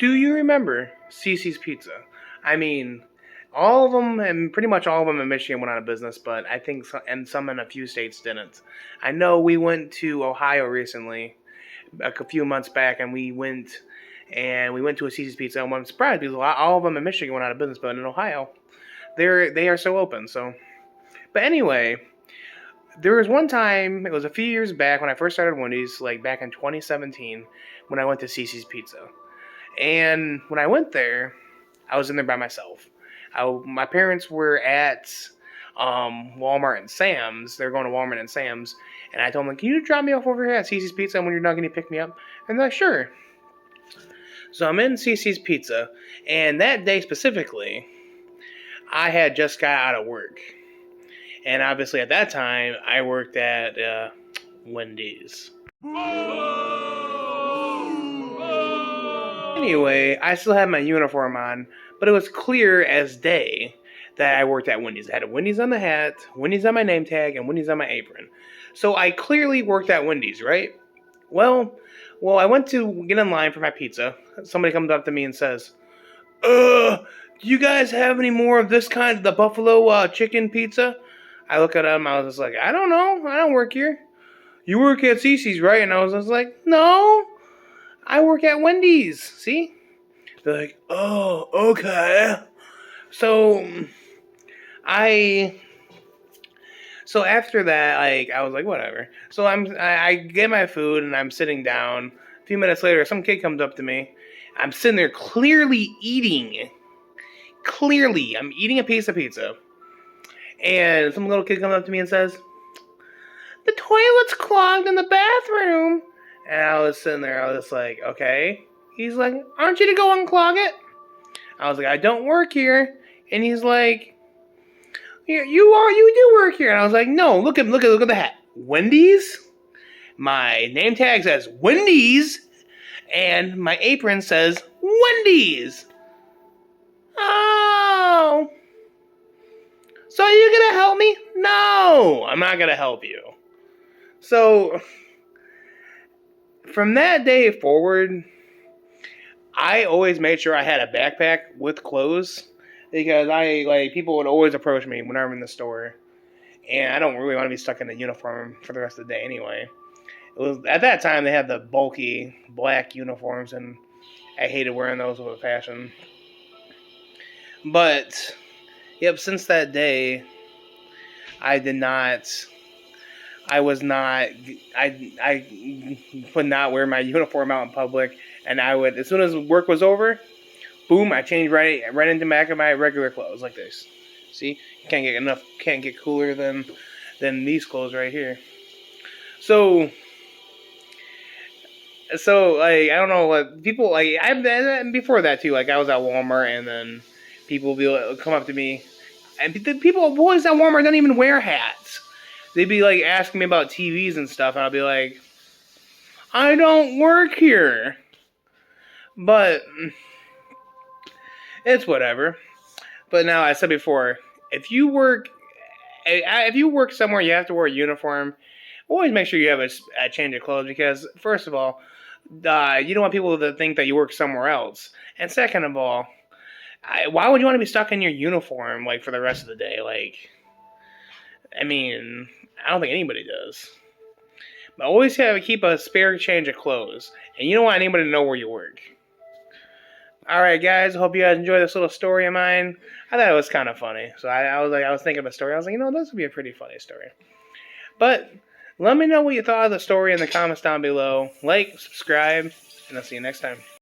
Do you remember CiCi's Pizza? I mean, all of them, and pretty much all of them in Michigan went out of business, but I think some in a few states didn't. I know we went to Ohio recently, a few months back, and we went to a CiCi's Pizza, and I'm surprised because all of them in Michigan went out of business, but in Ohio, they are still open. So, but anyway, there was one time, it was a few years back when I first started Wendy's, like back in 2017, when I went to CiCi's Pizza. And when I went there, I was in there by myself. My parents were at Walmart and Sam's. They were going to Walmart and Sam's. And I told them, can you drop me off over here at CiCi's Pizza? And when you're done, can you pick me up? And they're like, sure. So I'm in CiCi's Pizza. And that day specifically, I had just got out of work. And obviously at that time, I worked at Wendy's. Anyway, I still had my uniform on, but it was clear as day that I worked at Wendy's. I had a Wendy's on the hat, Wendy's on my name tag, and Wendy's on my apron. So I clearly worked at Wendy's, right? Well, I went to get in line for my pizza. Somebody comes up to me and says, do you guys have any more of this kind of the buffalo chicken pizza? I look at him, I was just like, I don't know, I don't work here. You work at CiCi's, right? And I was just like, no, I work at Wendy's. See? They're like, oh, okay. So after that, like, I was like, whatever. So I get my food and I'm sitting down. A few minutes later, some kid comes up to me. I'm sitting there clearly eating. I'm eating a piece of pizza. And some little kid comes up to me and says, the toilet's clogged in the bathroom. And I was sitting there, I was just like, okay. He's like, aren't you to go unclog it? I was like, I don't work here. And he's like, you do work here. And I was like, no, look at the hat. Wendy's? My name tag says Wendy's. And my apron says Wendy's. Oh. So are you going to help me? No, I'm not going to help you. So from that day forward, I always made sure I had a backpack with clothes because people would always approach me when I'm in the store, and I don't really want to be stuck in a uniform for the rest of the day anyway. It was at that time they had the bulky black uniforms, and I hated wearing those with a passion. But yep, since that day, I would not wear my uniform out in public, and I would, as soon as work was over, boom, I changed right into back of my regular clothes like this. See, can't get cooler than these clothes right here. So like, I don't know, like, people, like, before that too, like, I was at Walmart, and then people would come up to me, and boys at Walmart don't even wear hats. They'd be like asking me about TVs and stuff, and I'll be like, I don't work here. But it's whatever. But now, I said before, if you work somewhere you have to wear a uniform, always make sure you have a change of clothes, because first of all, you don't want people to think that you work somewhere else. And second of all, why would you want to be stuck in your uniform like for the rest of the day? Like, I mean, I don't think anybody does. But always keep a spare change of clothes, and you don't want anybody to know where you work. Alright guys, I hope you guys enjoyed this little story of mine. I thought it was kind of funny. So I was thinking of a story. I was like, this would be a pretty funny story. But let me know what you thought of the story in the comments down below. Like, subscribe, and I'll see you next time.